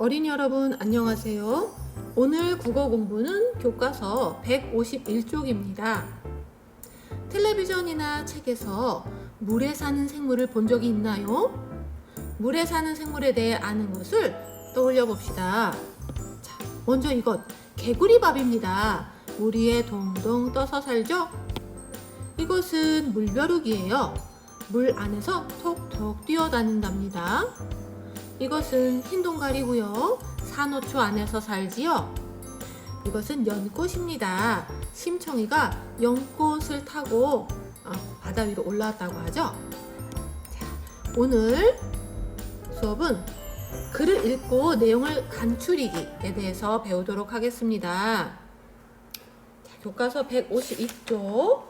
어린이 여러분 안녕하세요. 오늘 국어 공부는 교과서 151쪽입니다. 텔레비전이나 책에서 물에 사는 생물을 본 적이 있나요? 물에 사는 생물에 대해 아는 것을 떠올려 봅시다. 자, 먼저 이것 개구리밥입니다. 물 위에 동동 떠서 살죠? 이것은 물벼룩이에요. 물 안에서 톡톡 뛰어다닌답니다. 이것은 흰동가리고요. 산호초 안에서 살지요. 이것은 연꽃입니다. 심청이가 연꽃을 타고 바다 위로 올라왔다고 하죠. 자, 오늘 수업은 글을 읽고 내용을 간추리기에 대해서 배우도록 하겠습니다. 자, 교과서 152쪽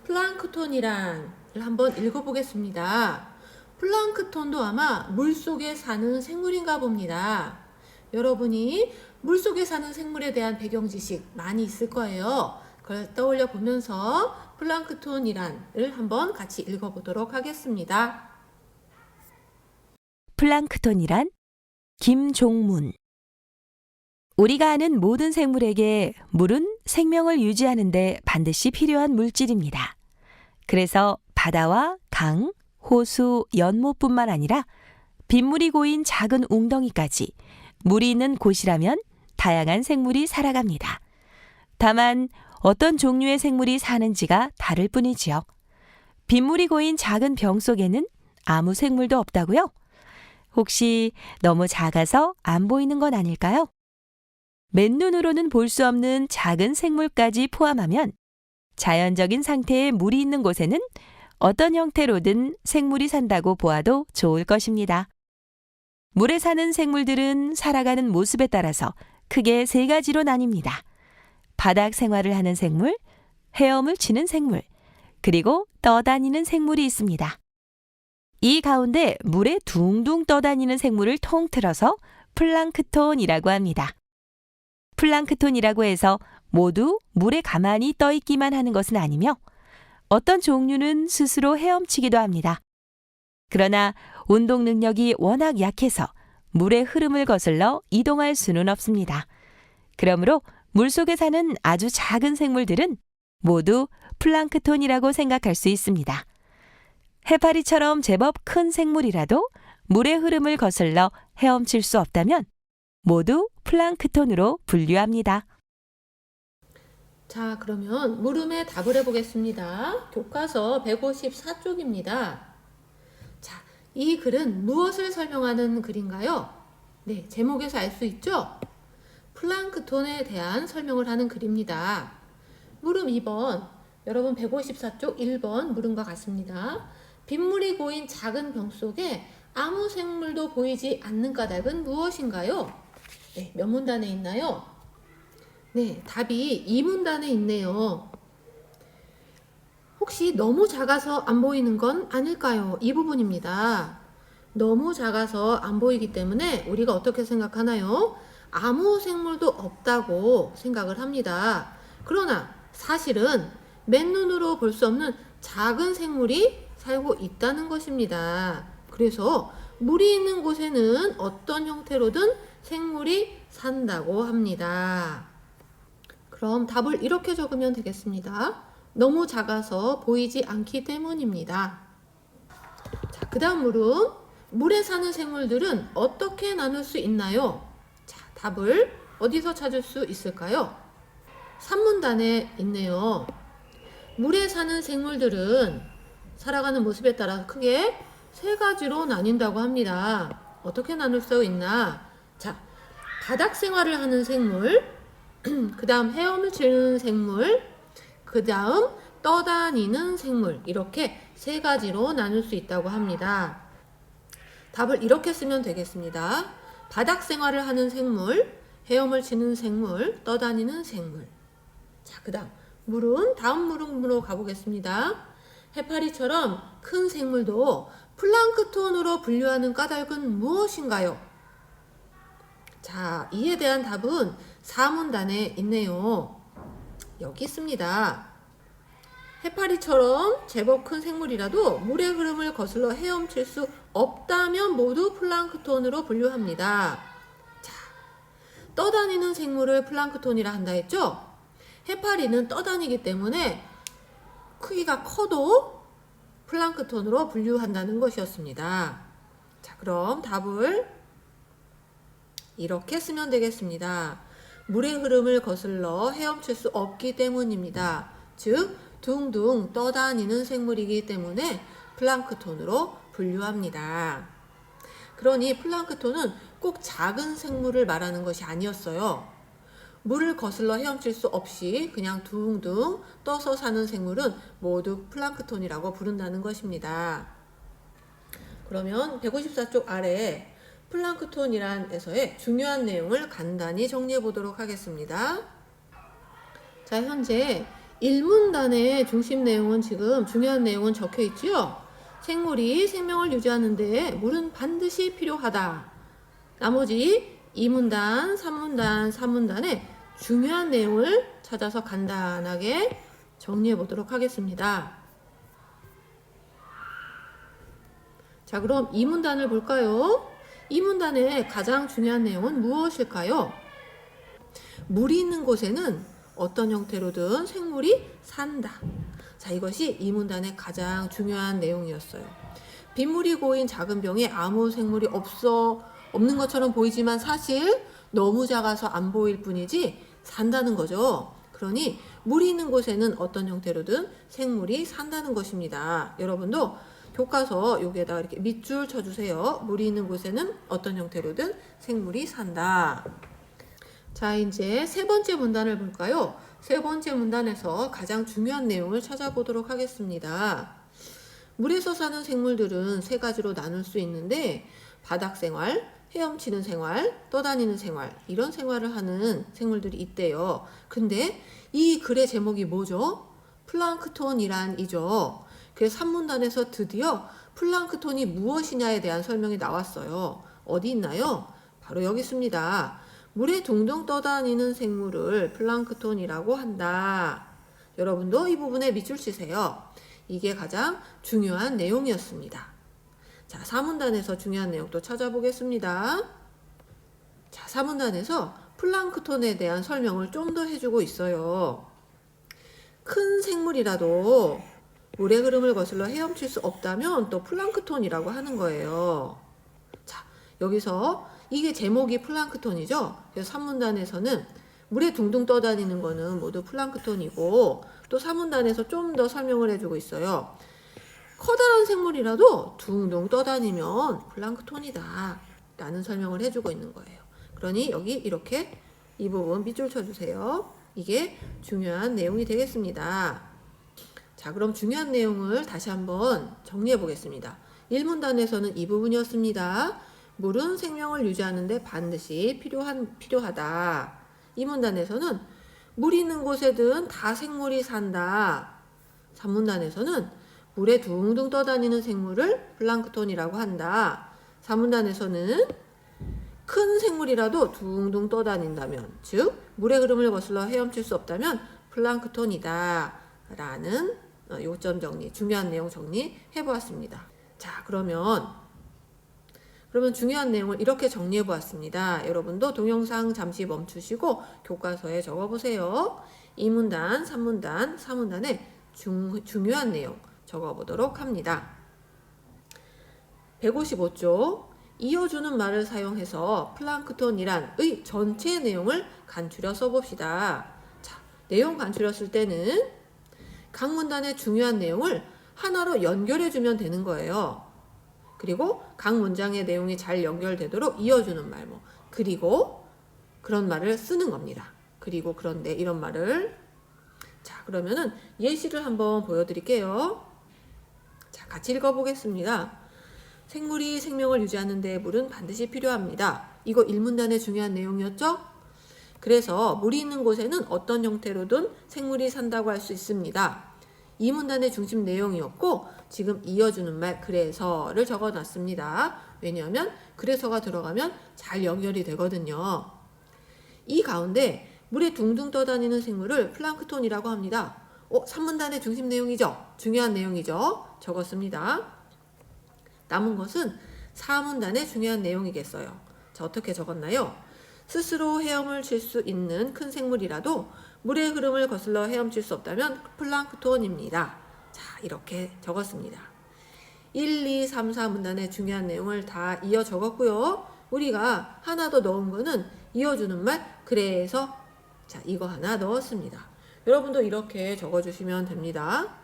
플랑크톤이란을 한번 읽어보겠습니다. 플랑크톤도 아마 물속에 사는 생물인가 봅니다. 여러분이 물속에 사는 생물에 대한 배경 지식 많이 있을 거예요. 그걸 떠올려 보면서 플랑크톤이란을 한번 같이 읽어보도록 하겠습니다. 플랑크톤이란 김종문. 우리가 아는 모든 생물에게 물은 생명을 유지하는 데 반드시 필요한 물질입니다. 그래서 바다와 강, 호수, 연못뿐만 아니라 빗물이 고인 작은 웅덩이까지 물이 있는 곳이라면 다양한 생물이 살아갑니다. 다만 어떤 종류의 생물이 사는지가 다를 뿐이지요. 빗물이 고인 작은 병 속에는 아무 생물도 없다고요? 혹시 너무 작아서 안 보이는 건 아닐까요? 맨눈으로는 볼 수 없는 작은 생물까지 포함하면 자연적인 상태의 물이 있는 곳에는 어떤 형태로든 생물이 산다고 보아도 좋을 것입니다. 물에 사는 생물들은 살아가는 모습에 따라서 크게 세 가지로 나뉩니다. 바닥 생활을 하는 생물, 헤엄을 치는 생물, 그리고 떠다니는 생물이 있습니다. 이 가운데 물에 둥둥 떠다니는 생물을 통틀어서 플랑크톤이라고 합니다. 플랑크톤이라고 해서 모두 물에 가만히 떠 있기만 하는 것은 아니며 어떤 종류는 스스로 헤엄치기도 합니다. 그러나 운동 능력이 워낙 약해서 물의 흐름을 거슬러 이동할 수는 없습니다. 그러므로 물속에 사는 아주 작은 생물들은 모두 플랑크톤이라고 생각할 수 있습니다. 해파리처럼 제법 큰 생물이라도 물의 흐름을 거슬러 헤엄칠 수 없다면 모두 플랑크톤으로 분류합니다. 자, 그러면 물음에 답을 해보겠습니다. 교과서 154쪽입니다. 자, 이 글은 무엇을 설명하는 글인가요? 네, 제목에서 알 수 있죠? 플랑크톤에 대한 설명을 하는 글입니다. 물음 2번, 여러분 154쪽 1번 물음과 같습니다. 빗물이 고인 작은 병 속에 아무 생물도 보이지 않는 까닭은 무엇인가요? 네, 몇 문단에 있나요? 네, 답이 2문단에 있네요. 혹시 너무 작아서 안 보이는 건 아닐까요? 이 부분입니다. 너무 작아서 안 보이기 때문에 우리가 어떻게 생각하나요? 아무 생물도 없다고 생각을 합니다. 그러나 사실은 맨눈으로 볼 수 없는 작은 생물이 살고 있다는 것입니다. 그래서 물이 있는 곳에는 어떤 형태로든 생물이 산다고 합니다. 그럼 답을 이렇게 적으면 되겠습니다. 너무 작아서 보이지 않기 때문입니다. 자, 그 다음 물음. 물에 사는 생물들은 어떻게 나눌 수 있나요? 자, 답을 어디서 찾을 수 있을까요? 3문단에 있네요. 물에 사는 생물들은 살아가는 모습에 따라 크게 세 가지로 나뉜다고 합니다. 어떻게 나눌 수 있나? 자, 바닥 생활을 하는 생물, 그 다음 헤엄을 치는 생물, 그 다음 떠다니는 생물, 이렇게 세 가지로 나눌 수 있다고 합니다. 답을 이렇게 쓰면 되겠습니다. 바닥 생활을 하는 생물, 헤엄을 치는 생물, 떠다니는 생물. 자, 그 다음 물은 다음 물음으로 가보겠습니다. 해파리처럼 큰 생물도 플랑크톤으로 분류하는 까닭은 무엇인가요? 자, 이에 대한 답은 4문단에 있네요. 여기 있습니다. 해파리처럼 제법 큰 생물이라도 물의 흐름을 거슬러 헤엄칠 수 없다면 모두 플랑크톤으로 분류합니다. 자, 떠다니는 생물을 플랑크톤이라 한다 했죠? 해파리는 떠다니기 때문에 크기가 커도 플랑크톤으로 분류한다는 것이었습니다. 자, 그럼 답을 이렇게 쓰면 되겠습니다. 물의 흐름을 거슬러 헤엄칠 수 없기 때문입니다. 즉, 둥둥 떠다니는 생물이기 때문에 플랑크톤으로 분류합니다. 그러니 플랑크톤은 꼭 작은 생물을 말하는 것이 아니었어요. 물을 거슬러 헤엄칠 수 없이 그냥 둥둥 떠서 사는 생물은 모두 플랑크톤이라고 부른다는 것입니다. 그러면 154쪽 아래에 플랑크톤이란 에서의 중요한 내용을 간단히 정리해 보도록 하겠습니다. 자, 현재 1문단의 중심 내용은 지금 중요한 내용은 적혀 있지요. 생물이 생명을 유지하는 데 물은 반드시 필요하다. 나머지 2문단, 3문단, 3문단의 중요한 내용을 찾아서 간단하게 정리해 보도록 하겠습니다. 자, 그럼 2문단을 볼까요? 2문단의 가장 중요한 내용은 무엇일까요? 물이 있는 곳에는 어떤 형태로든 생물이 산다. 자, 이것이 2문단의 가장 중요한 내용이었어요. 빗물이 고인 작은 병에 아무 생물이 없는 것처럼 보이지만 사실 너무 작아서 안 보일 뿐이지 산다는 거죠. 그러니 물이 있는 곳에는 어떤 형태로든 생물이 산다는 것입니다. 여러분도 교과서 여기에다가 이렇게 밑줄 쳐주세요. 물이 있는 곳에는 어떤 형태로든 생물이 산다. 자, 이제 세 번째 문단을 볼까요? 세 번째 문단에서 가장 중요한 내용을 찾아보도록 하겠습니다. 물에서 사는 생물들은 세 가지로 나눌 수 있는데 바닥 생활, 헤엄치는 생활, 떠다니는 생활, 이런 생활을 하는 생물들이 있대요. 근데 이 글의 제목이 뭐죠? 플랑크톤이란이죠. 그래서 3문단에서 드디어 플랑크톤이 무엇이냐에 대한 설명이 나왔어요. 어디 있나요? 바로 여기 있습니다. 물에 둥둥 떠다니는 생물을 플랑크톤이라고 한다. 여러분도 이 부분에 밑줄 치세요. 이게 가장 중요한 내용이었습니다. 자, 4문단에서 중요한 내용 또 찾아보겠습니다. 자, 4문단에서 플랑크톤에 대한 설명을 좀 더 해주고 있어요. 큰 생물이라도 물의 흐름을 거슬러 헤엄칠 수 없다면 또 플랑크톤이라고 하는 거예요. 자, 여기서 이게 제목이 플랑크톤이죠. 그래서 3문단에서는 물에 둥둥 떠다니는 거는 모두 플랑크톤이고 또 4문단에서 좀 더 설명을 해주고 있어요. 커다란 생물이라도 둥둥 떠다니면 플랑크톤이다 라는 설명을 해주고 있는 거예요. 그러니 여기 이렇게 이 부분 밑줄 쳐주세요. 이게 중요한 내용이 되겠습니다. 자, 그럼 중요한 내용을 다시 한번 정리해 보겠습니다. 1문단에서는 이 부분이었습니다. 물은 생명을 유지하는 데 반드시 필요하다. 2문단에서는 물 있는 곳에든 다 생물이 산다. 3문단에서는 물에 둥둥 떠다니는 생물을 플랑크톤이라고 한다. 4문단에서는 큰 생물이라도 둥둥 떠다닌다면, 즉 물의 흐름을 거슬러 헤엄칠 수 없다면 플랑크톤이다 라는 요점 정리, 중요한 내용 정리해 보았습니다. 자, 그러면 중요한 내용을 이렇게 정리해 보았습니다. 여러분도 동영상 잠시 멈추시고 교과서에 적어 보세요. 2문단, 3문단, 4문단의 중요한 내용 적어 보도록 합니다. 155쪽 이어주는 말을 사용해서 플랑크톤이란의 전체 내용을 간추려 써봅시다. 자, 내용 간추려 쓸 때는 각 문단의 중요한 내용을 하나로 연결해주면 되는 거예요. 그리고 각 문장의 내용이 잘 연결되도록 이어주는 말, 그리고 그런 말을 쓰는 겁니다. 그리고 그런데 이런 말을. 자, 그러면은 예시를 한번 보여드릴게요. 자, 같이 읽어보겠습니다. 생물이 생명을 유지하는 데 물은 반드시 필요합니다. 이거 1문단의 중요한 내용이었죠? 그래서 물이 있는 곳에는 어떤 형태로든 생물이 산다고 할 수 있습니다. 2문단의 중심 내용이었고 지금 이어주는 말 그래서를 적어놨습니다. 왜냐하면 그래서가 들어가면 잘 연결이 되거든요. 이 가운데 물에 둥둥 떠다니는 생물을 플랑크톤이라고 합니다. 3문단의 중심 내용이죠? 중요한 내용이죠? 적었습니다. 남은 것은 4문단의 중요한 내용이겠어요. 자, 어떻게 적었나요? 스스로 헤엄을 칠 수 있는 큰 생물이라도 물의 흐름을 거슬러 헤엄칠 수 없다면 플랑크톤입니다. 자, 이렇게 적었습니다. 1, 2, 3, 4 문단의 중요한 내용을 다 이어 적었고요. 우리가 하나 더 넣은 거는 이어주는 말, 그래서 자, 이거 하나 넣었습니다. 여러분도 이렇게 적어주시면 됩니다.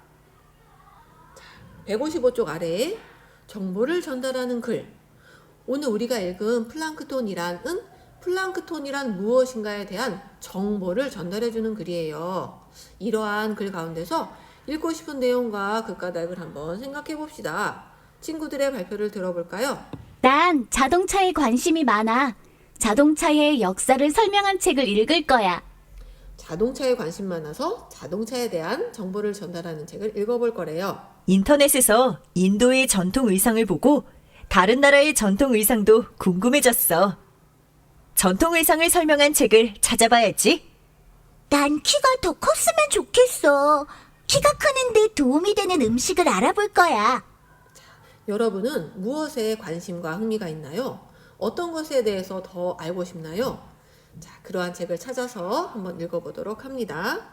155쪽 아래에 정보를 전달하는 글. 오늘 우리가 읽은 플랑크톤이란 무엇인가에 대한 정보를 전달해주는 글이에요. 이러한 글 가운데서 읽고 싶은 내용과 극과닥을 한번 생각해 봅시다. 친구들의 발표를 들어볼까요? 난 자동차에 관심이 많아. 자동차의 역사를 설명한 책을 읽을 거야. 자동차에 관심 많아서 자동차에 대한 정보를 전달하는 책을 읽어볼 거래요. 인터넷에서 인도의 전통 의상을 보고 다른 나라의 전통 의상도 궁금해졌어. 전통 의상을 설명한 책을 찾아봐야지. 난 키가 더 컸으면 좋겠어. 키가 크는데 도움이 되는 음식을 알아볼 거야. 여러분은 무엇에 관심과 흥미가 있나요? 어떤 것에 대해서 더 알고 싶나요? 자, 그러한 책을 찾아서 한번 읽어보도록 합니다.